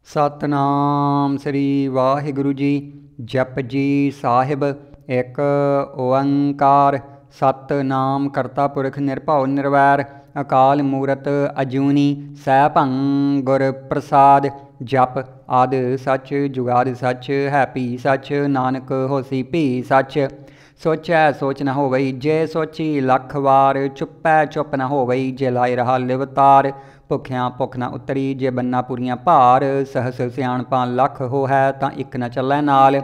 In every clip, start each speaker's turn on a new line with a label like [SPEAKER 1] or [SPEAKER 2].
[SPEAKER 1] सतनाम श्री वाहिगुरु जी। जप जी साहिब। एक ओंकार सतनाम करता पुरख निरभउ निर्वैर अकाल मूरत अजूनी सैभं गुर प्रसाद। जप आद सच जुगाद सच है पी सच नानक होसी पी सच। सोचै सोच न होवई जे सोची लख वार चुपै चुप न होवई जे लाई रहा लिवतार। भुखियां भुख न उतरी जे बन्ना पूरियां भार सहस सियाणपां लख हो है तां इक न चलै नाल।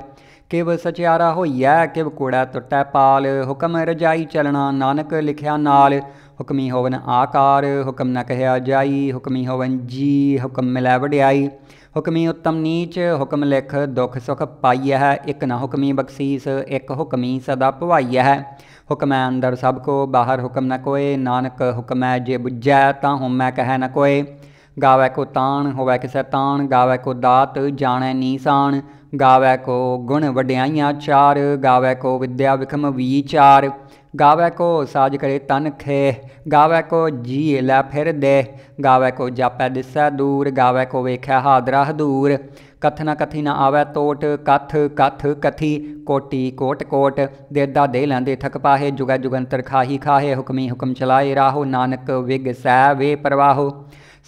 [SPEAKER 1] किव सचियारा होइयै किव कूड़ा टुटै पाल हुक्म रजाई चलना नानक लिखिया नाल। हुक्मी होवन आकार हुक्म न कहया जाई हुक्मी होवन जी हुक्म मिलै वड्याई। हुक्मी उत्तम नीच हुक्म लिख दुख सुख पाई है एक न हुक्मी बख्शीस एक हुक्मी सदा भवाई है। हुक्म है अंदर सब को बाहर हुक्म न कोय नानक हुक्म है जे बुझै तां होमै कह न कोय। गावै को ताण होवै किसै ताण गावै को दात जाणै नीसान। गावै को गुण वड्याइयां चार गावै को विद्या विखम विचार। गावै को साज करे तन खे गावै को जी लै फिर दे। गावै को जापै दिसै दूर गावै को वेख्या हादरा दूर। कथ न कथी न आवै तोट कथ कथ कथी कोटि कोट कोट। देदा दे लैंदे थक पाहे जुगै जुगंतर खाही खाहे हुक्मी हुक्म चलाए राहो नानक विग सै वे परवाहो।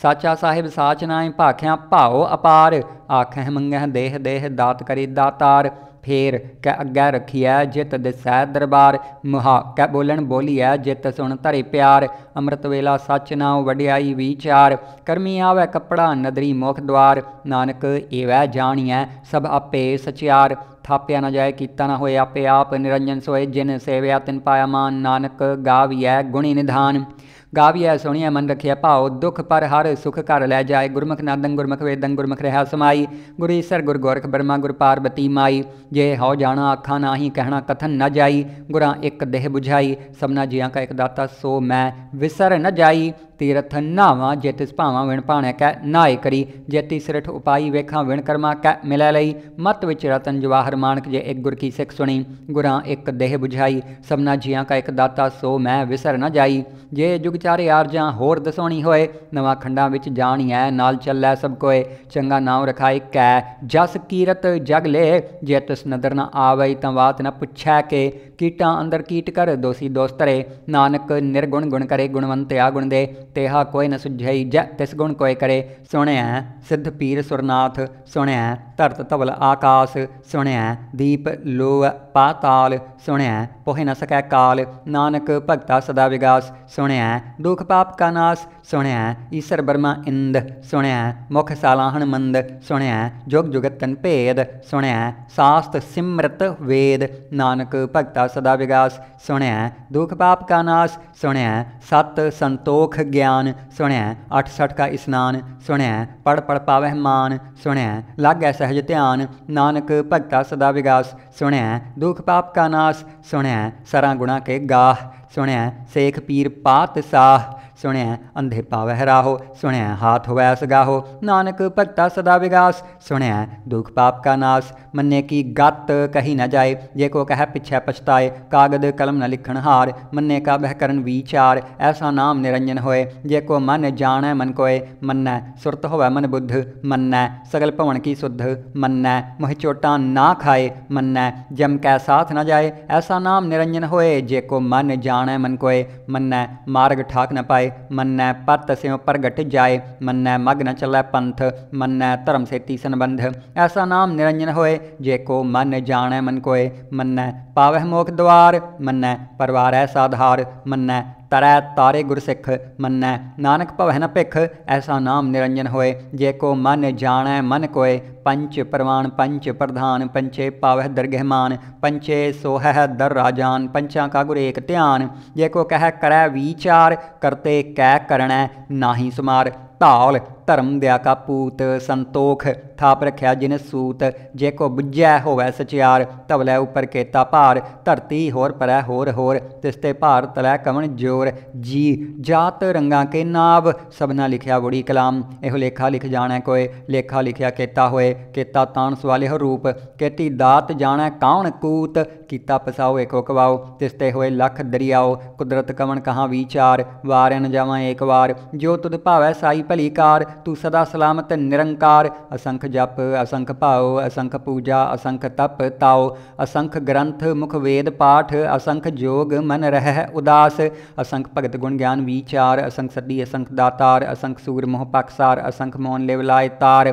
[SPEAKER 1] साचा साहिब साच नाय भाख्या भाओ अपार आखह मंगह देह देह दात करे दातार। फेर कै अग्गै रखिए जित दिसै दरबार मुहा कै बोलन बोलिए जित सुन धरे प्यार। अमृत वेला सच नाउ वड्याई विचार करमी आवै कपड़ा नदरी मुख द्वार। नानक एवै जानिए सब आपे सचियार थाप्या न जाए कीता न होए आपे आप निरंजन सोए जिन सेव्या तिन पाया मान। नानक गाविए गुणी निधान गाविए सुनिए मन रखिए भाओ दुख पर हर सुख कर लै जाए। गुरमुख नादं गुरमुख वेदं गुरमुख रहा समाई गुरु ईसर गुरु गोरख ब्रह्मा गुरु पार्वती माई। जे हौ जाना आखा नाही कहना कथन न जाई गुरां एक देह बुझाई। सबना जियां का एक दाता सो मैं विसर न जाई। तीरथ नावां जे तिस भावां विण भाणै कै नाए करी। जे तीसरठ उपाई वेखां विण कर्मा कै मिलै लई। मत विच रतन जवाहर माणक जे एक गुर की सिख सुनी गुरां एक देह बुझाई। सबना जियां का एक दाता सो मैं विसर न जाई। जे जुग चारे आरजां होर दसोणी होए नवां खंडां विच जाणिए नाल चलै सब कोय। चंगा नाम रखाए कै जस कीरत जग ले जे तिस नदर न आवई तां बात न पुछै के। कीटां अंदर कीट कर दोषी दोष धरे नानक निर्गुण गुण करे गुणवंत आ गुण दे। तेहा कोई न सुझई जै तिस गुण कोय करे। सुणिया सिद्ध पीर सुरनाथ सुणिया धरत धवल आकाश। सुणिया दीप लोह पाताल सुणिया पोहे न सकै काल। नानक भगता सदा विगास सुणिया दुख पाप का नाश। सुणिया ईसर ब्रह्मा इंद सुणिया मुख सालाहन मंद। सुणिया जुग जुगत तन भेद सुणिया शास्त्र सिमरत वेद। नानक भगता सदा विगास सुणिया दुख पाप का नाश। सुणिया सत संतोख ज्ञान सुणिया 68 का स्नान। सुणिया पढ़ पढ़ पावह मान सुणिया लागै सहज ध्यान। नानक भगता सदा विगास सुणिया दुख पाप का नाश। सुणिया सरा गुणा के गाह सुणिया सेख पीर पात साह। सुणिया अंधे पावह राहो सुणिया हाथ होवै सगाहो। नानक भगता सदा विगास सुणिया दुख पाप का नाश। मन्ने की गत कही न जाए जे को कह पिछै पछताए। कागद कलम न लिखण हार मन्ने का बह करन विचार। ऐसा नाम निरंजन होए जे को मन जाणै मन कोय। मन्नै सुरत होवै मन बुद्ध मन्नै सगल भवन की सुध। मन्नै मोह चोटां ना खाए मन्नै जम कै साथ न जाए। ऐसा नाम निरंजन होए जे को मन जाणै मन कोय। मन्नै मार्ग ठाक न पाए मन्नै पत स्यों प्रगट जाए। मन्नै मग न चलै पंथ मन्नै धर्म सेती संबंध। ऐसा नाम निरंजन होए जे को मन जाणै मन कोय। मन्नै पावह मोख द्वार मन्नै परवारै साधार। मन्नै तरै तारे गुरसिख मन्नै नानक भवह न भिख। ऐसा नाम निरंजन होए जे को मन जाणै मन कोय। पंच प्रवाण पंच प्रधान पंचे पावह दरगहमान। पंचे सोहह दर राजान पंचां का गुर एक ध्यान। जे को कह करै विचार करते कै करणै नाही सुमार। धाल धर्म दया का पूत संतोख थाप रख्या जिन सूत। जे को बुझै होवै सचियार धवलै उपर केता भार। धरती होर परै होर होर तिसते भार तलै कवन जोर। जी जात रंगा के नाव सबना लिखिया बुड़ी कलाम। एहो लेखा लिख जाणै कोय लेखा लिखिया केता होए। केता तान सवालिह रूप केती दात जाणै काउण कूत। कीता पसाओ एको कवाओ तिसते होए लख दरियाओ। कुदरत कवन कहाँ विचार वार न जावां एक वार। जो तुद भावै साई भली कार तू सदा सलामत निरंकार। असंख जप असंख भाव असंख पूजा असंख तप ताओ, असंख ग्रंथ मुख वेद पाठ असंख जोग मन रह उदास। असंख भगत गुण ज्ञान विचार असंख सदी असंख दातार, असंख सूर मोह पाकसार असंख मोहन लेवलाय तार।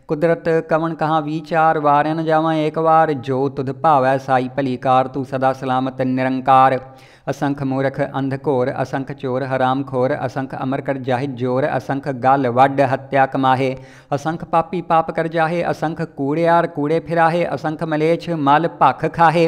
[SPEAKER 1] कुदरत कवन कहाँ विचार वारन जावां एक बार, जो तुध भावै साई भली कार। तू सदा सलामत निरंकार। असंख मूर्ख अंध घोर असंख चोर हराम खोर, असंख अमर कर जाहि जोर असंख गल वड हत्या कमाहे। असंख पापी पाप कर जाहे असंख कूड़ियार कूड़े फिराहे, असंख मलेच्छ मल भख खाहे।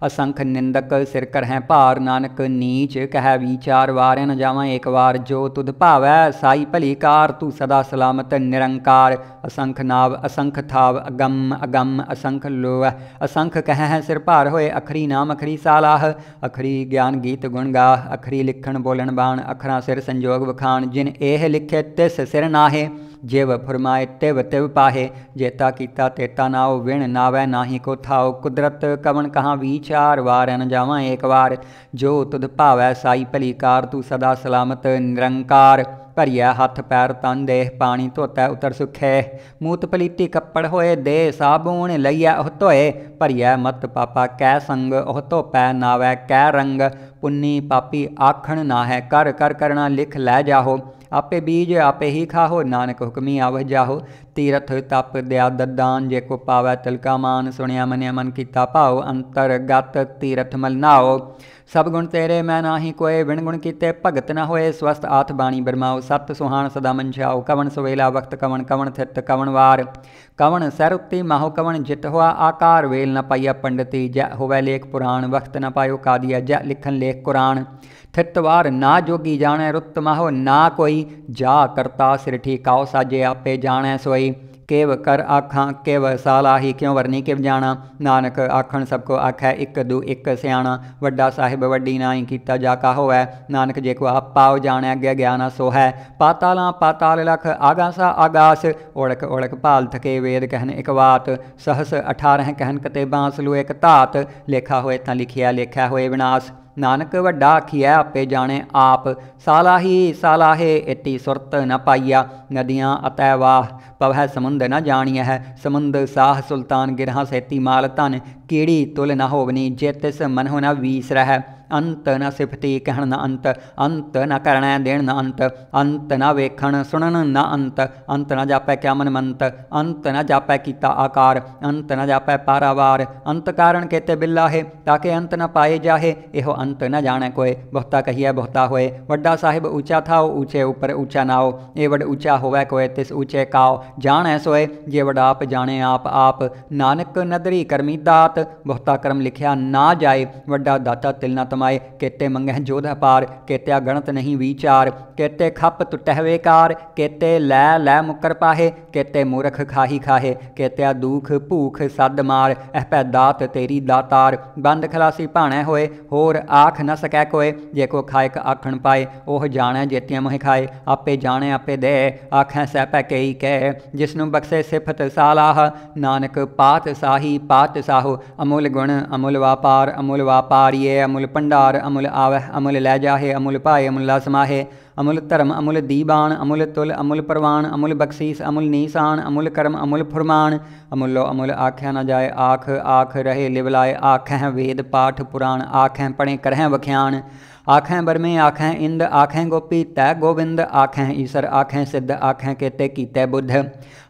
[SPEAKER 1] असंख निंदक सिर करहैं भार, नानक नीच कह विचार वारन जावां एक बार। जो तुध भावै साई भली कार, तू सदा सलामत निरंकार। असंख नाव असंख थाव अगम अगम असंख लोह, असंख कहैं सिर भार होए। अखरी नाम अखरी सालाह, अखरी ज्ञान गीत गुण गाह। अखरी लिखण बोलन बाण, अखरां सिर संजोग वखाण। जिन एह लिखे तिस सिर नाहे, जिव फुरमाए तिव तिव पाहे। जेता कीता तेता नाओ, विण नावै नाही को थाओ। कुदरत कवन कहाँ विचार वारन जावां एक बार। जो तुध भावै साई भली कार, तू सदा सलामत निरंकार। भरिया हथ पैर तन देह, पानी धोतै उतर सुखै। मूत पलीती कपड़ होए, दे साबुन लईयै ओह धोए। भरिया मत पापा कै संग, ओह धोपै नावै कै रंग। पुन्नी पापी आखण ना है, कर कर करना लिख लै जाहो। आपे बीज आपे ही खाहो, नानक हुक्मी आवह जाहो। तीरथ तप दया ददान, जे को पावै तिलका मान। सुनिया मनिया मन कीता भाव, अंतरगत तीरथ मल नाओ। सब गुण तेरे मैं नाही कोय, विण गुण कीते भगत न होए। स्वस्थ आठ बाणी बरमाओ, सत सुहान सदा मनछाओ। कवन सवेला वक्त कवन, कवन थित कवन वार। कवन सैर उत्ती माहो, कवन जित होआ आकार। वेल न पाइया पंडिती, जै होवै लेख पुराण। वक्त न पायो कादिया, जै लिखन लेख कुरान। थित वार ना जोगी जाणै, रुत माहो ना कोई। जा करता सिर ठीकाओ, साजे आपे जाणै सोई। केव कर आखां केव सालाही, क्यों वरनी किव जाना। नानक आखण सबको आखै, इक दू इक सियाणा। वड्डा साहिब वड्डी नाई, कीता जाका होवै। नानक जे को आप पाओ जाणै, अग्गै ज्ञान सो है। पातालां पाताल लख, आगासा आगास। ओढ़क ओढ़क भाल थके, वेद कहन इक बात। सहस 18 कहन कतेबां, सलू एक धात। लेखा होए तां लिखिया, लेखा होए विनाश। नानक वड्डा आखिया आपे जाने आप। सालाही सालाहे इति सुरत न पाइया। नदियाँ अतै वाह पवै समुंद न जानिया है। समुंद साह सुल्तान, गिरहा सेती माल धन। कीड़ी तुल न होवनी, जे तिस मनहो न वीस रह। अंत न सिफती कहण न अंत, अंत न करणै देण न अंत। अंत न वेखण सुनन न अंत, अंत न जापै क्या मन मंत। अंत न जापै कीता आकार, अंत न जापै पारावार। अंत कारण केते बिल्लाहे, ताके अंत न पाए जाहे। एहो अंत न जाणै कोय, बहुता कहिए बहुता होए। वड्डा साहिब ऊँचा थाओ, ऊँचे उपर ऊँचा नाओ। ए वड ऊँचा होवै कोय, तिस ऊँचे काओ। जाणै सोए, जे वड आप जाणे आप आप। नानक नदरी करमी दात, बहुता कर्म लिखिया ना जाए। वड्डा दाता तिल न तमाए, केते मंगह जोध अपार। केत्या गणत नहीं विचार, केते खप तुटह वेकार। केते लै लै मुकर पाहे, केते मूर्ख खाही खाहे। केत्या दुख भूख सद मार, एह पै दात तेरी दातार। बंद खलासी भाणै होए, होर आख न सकै कोय। जे को खायक आखण पाए, ओह जाणै जेतियां मोह खाए। आपे जाणे आपे दे, आखै सै पै कई कह। जिसनू बख्शे सिफत सालाह, नानक पात साही पात साहो। अमुल गुण अमुल वापार, अमुल वापारिये अमुल भंडार। अमुल आवह अमुल लै जाहे, अमुल पाए अमुला समाहे। अमुल धर्म अमुल दीबान, अमुल तुल अमुल परवान। अमुल बख्शीस अमुल नीसान, अमुल कर्म अमुल फुरमान। अमुलो अमुल आख्या न जाए, आख आख रहे लिवलाए। आखें वेद पाठ पुराण, आखें पढ़े करहें वख्यान। आखें बरमे आखें इंद, आखें गोपी तै गोविंद। आखें ईसर आखें सिद्ध, आखें केते कीते बुद्ध।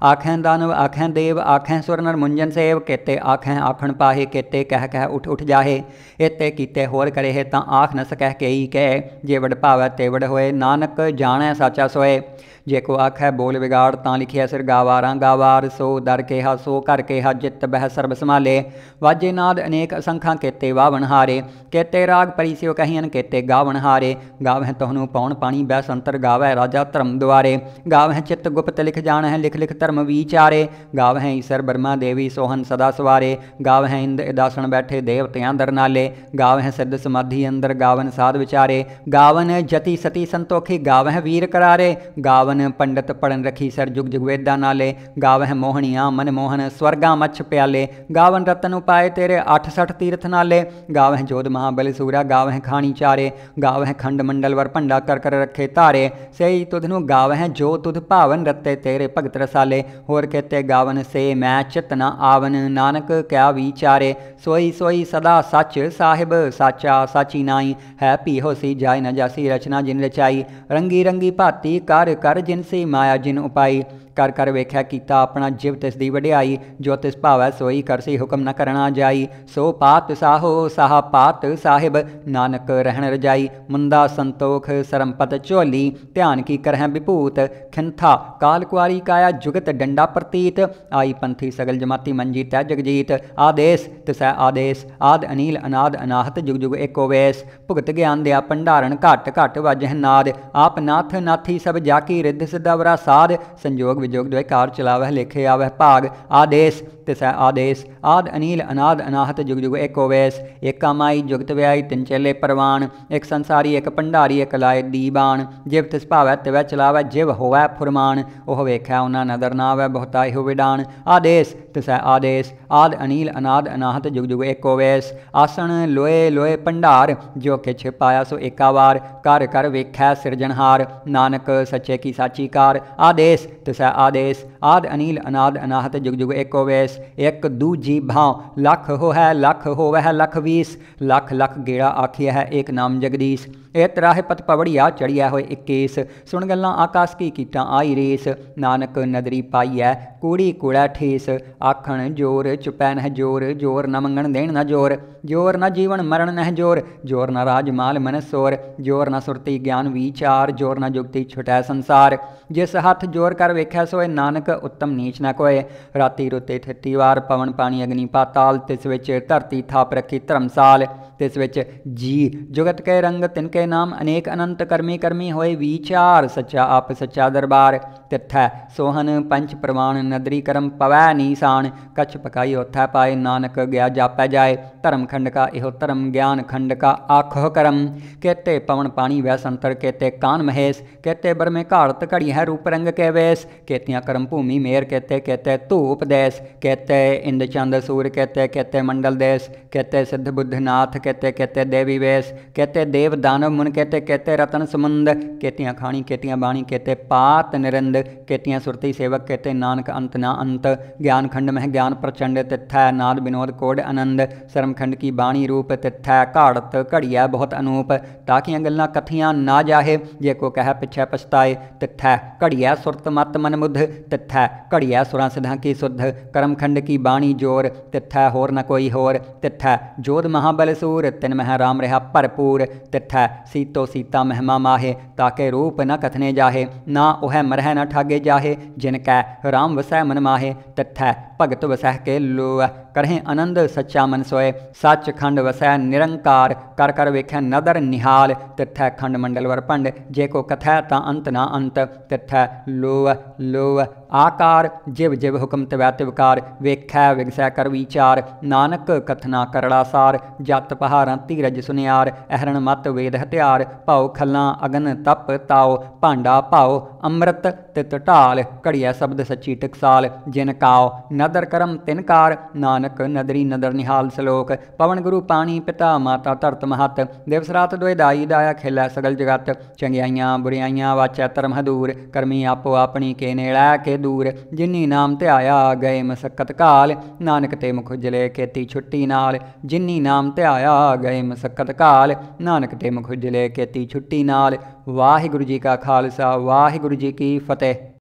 [SPEAKER 1] आखें दानव आखें देव, आखें सुर नर मुंजन सेव। केते आखें आखण पाहे, केते कह कह उठ उठ जाहे। एते कीते होर करे तां आख न सकह केई कह। जे वड भावै ते वड होए, नानक जाणै साचा सोए। जे को आखै बोल विगाड़, तां लिखिया सिर गावारां गावार। सो दर केहा सो कर केहा, जित बह सर्ब संभाले। वाजे नाद अनेक असंखां, केते वावन हारे। केते राग परिसियो कहियन, केते गावन हारे। गावह तहनु पौन पानी बैसंतर, गावै राजा धर्म द्वारे। गावह चित्त गुप्त लिख जानह, लिख लिख धर्म विचारे। गावह ईसर ब्रह्मा देवी सोहन सदा सवारे। गावह इंद इदासन बैठे, देवतियां दर नाले। गावह सिद्ध समाधि अंदर, गावन साध विचारे। गावन जति सती संतोखी, गावह वीर करारे। गावन गावन पंडित पढ़न रखी सर जुग जुग वेदा नाले, गावह मोहनिया मन मोहन स्वर्गा मच्छ प्याले, गावन रतन उपाय तेरे 68 तीर्थ नाले, गावह जोध महाबल सूरा गावह खानी चारे, गावह खंड मंडल वर भंडा कर कर रखे तारे, सही तुधनु गावह जो तुध भावन रते तेरे भगत रसाले, होर कहते गावन से मैं चित न आवन, नानक क्या विचारे, सोई सोई सदा सच साहिब साचा साची नाई, है पी होसी जाय न जासी रचना जिन रचाई, रंगी रंगी भाती कर कर जिनसी माया जिन उपाई, कर कर वेख्या कीता अपना जिव तिस दी वड्याई, जो तिस भावै सोई करसी हुक्म न करना जाई, सो पात साहो साहा पात साहिब, नानक रहन रजाई, मुंदा संतोख सरमपत झोली, ध्यान की करह विभूत, खिंथा काल कुआरी काया जुगत डंडा प्रतीत, आई पंथी सगल जमाती मंजी तै जगजीत, आदेश तिसै आदेश, आद अनील अनाद अनाहत जुग जुग एको वेस, भुगत ज्ञान दिया भंडारण घट घट वाजह नाद, आप नाथ नाथी सब जाकी रिद्ध सिद्धवरा साध, संजोग विजोग द्वैकार चलावह लेखे आवह भाग, आदेश तिसै आदेश, आद अनील अनाद अनाहत जुग जुग एको वेस, एक कामाई जुगत व्याई तिन चेले परवान, एक संसारी एक भंडारी एक लाए दीबान, जिव तिस भावै तिवै चलावै जिव होवै फुरमान, ओह वेख्या उना नदर नावै बहुताई हो विडान, आदेश तिसै आदेश, आद अनील अनाद अनाहत जुग जुग एको वेस, आसन लोए लोए भंडार, जो किछ पाया सो एका वार, कर कर वेख्या सिरजनहार, नानक सच्चे की साची कार, आदेश तिसै आदेश, आद अनील अनाद अनाहत जुग जुग एको वेस, एक दूजी भाव लख हो है लख हो वह लख वीस, लख लख गेड़ा आखिया है एक नाम जगदीश, ए तराह पत पवड़िया चढ़िया होए 21, सुन गल्लां आकाश की कीटा आई रेस, नानक नदरी पाई है कूड़ी कूड़ा ठेस, आखण जोर चुपै नह जोर, जोर न मंगण देण न जोर, जोर न जीवन मरण नह जोर, जोर न राजमाल मन सोर, जोर न सुरती ज्ञान विचार, जोर न जुगती छुटै संसार, जिस हथ जोर कर वेख्या सोए, नानक उत्तम नीच न कोय, राती रुते ठेती वार, पवन पानी अग्नि पाताल, तिस विच धरती थाप रखी धर्मसाल, तिस विच जी जुगत के रंग तिनके नाम, अनेक अनंत करमी करमी होए विचार, सच्चा आप सच्चा दरबार, तिथै सोहन पंच प्रमाण, नदरी करम पवै नीसान, कछ पकाई ओथै पाए, नानक गया जापै जाए, धर्म खंड का इहो धर्म, ज्ञान खंड का आखो करम, कहते पवन पानी वै संतर, कहते कान महेश, कहते बरमे घाड़त घड़ी है रूप रंग के वेश, कहतियाँ करम भूमि मेर, कहते कहते धूप देश, कहते इंद चंद सूर, कहते कहते मंडल देश, कहते सिद्ध बुद्ध नाथ, कहते कहते देवी वेश, कहते देव दानव मुन, कहते कहते रतन समुंद, कहतियाँ खानी कहतियाँ बाणी, कहते पात निरंद, कहतियाँ सुरती सेवक, कहते नानक अंत ना अंत, ज्ञान खंड में ज्ञान प्रचंड, तिथै नाद विनोद कोड आनंद, शर्म खंड की बाणी रूप, तिथै घाड़त घड़िया बहुत अनूप, ताकियाँ गल्लां कथियाँ ना जाहे, जे को कह पिछै पछताए, तिथै घड़िया सुरत मत मन मुध, तिथै घड़िया सुरां सिद्धां की सुध, करम खंड की बाणी जोर, तिथै होर न कोई होर, तिथै जोध महाबल सूर, तिन मह राम रहा भरपूर, तिथै सीतो सीता महिमा माहे, ताके रूप न कथने जाहे, ना ओह मरह न ठागे जाहे, जिनकै राम वसै मन माहे, तिथै भगत वसह के लोह, करहें आनंद सच्चा मन सोए, सच खंड वसै निरंकार, कर कर वेख्या नदर निहाल, तिथै खंड मंडल वर भंड, जे को कथै ता अंत ना अंत, तिथै लोह लोह आकार, जिव जिव हुक्म तिवै तिवकार, वेख्या विगसै कर विचार, नानक कथना करड़ा सार, जत पहारां धीरज सुनियार, अहरण मत वेद हथियार, भाओ खल्लां अगन तप ताओ, भांडा भाओ अमृत तित ढाल, घड़िया शब्द सच्ची टकसाल, जिन काओ नदर करम तिनकार, नानक नदरी नदर निहाल सलोक, पवन गुरु पानी पिता माता धरत महत, दिवस रात दुए दाई दाया खेलै सगल जगत, चंगियाइयां बुरियाइयां वाचै धर्म हदूर, करमी आपो अपनी के नेड़ै के दूर, जिन्नी नाम ध्याया गए मसक्कत काल, नानक ते मुख उजले खेती छुट्टी नाल, जिन्नी नाम ध्याया गए मसक्कत काल, नानक ते मुख उजले खेती छुट्टी नाल। वाहिगुरू जी का खालसा वाहिगुरू जी की फतेह।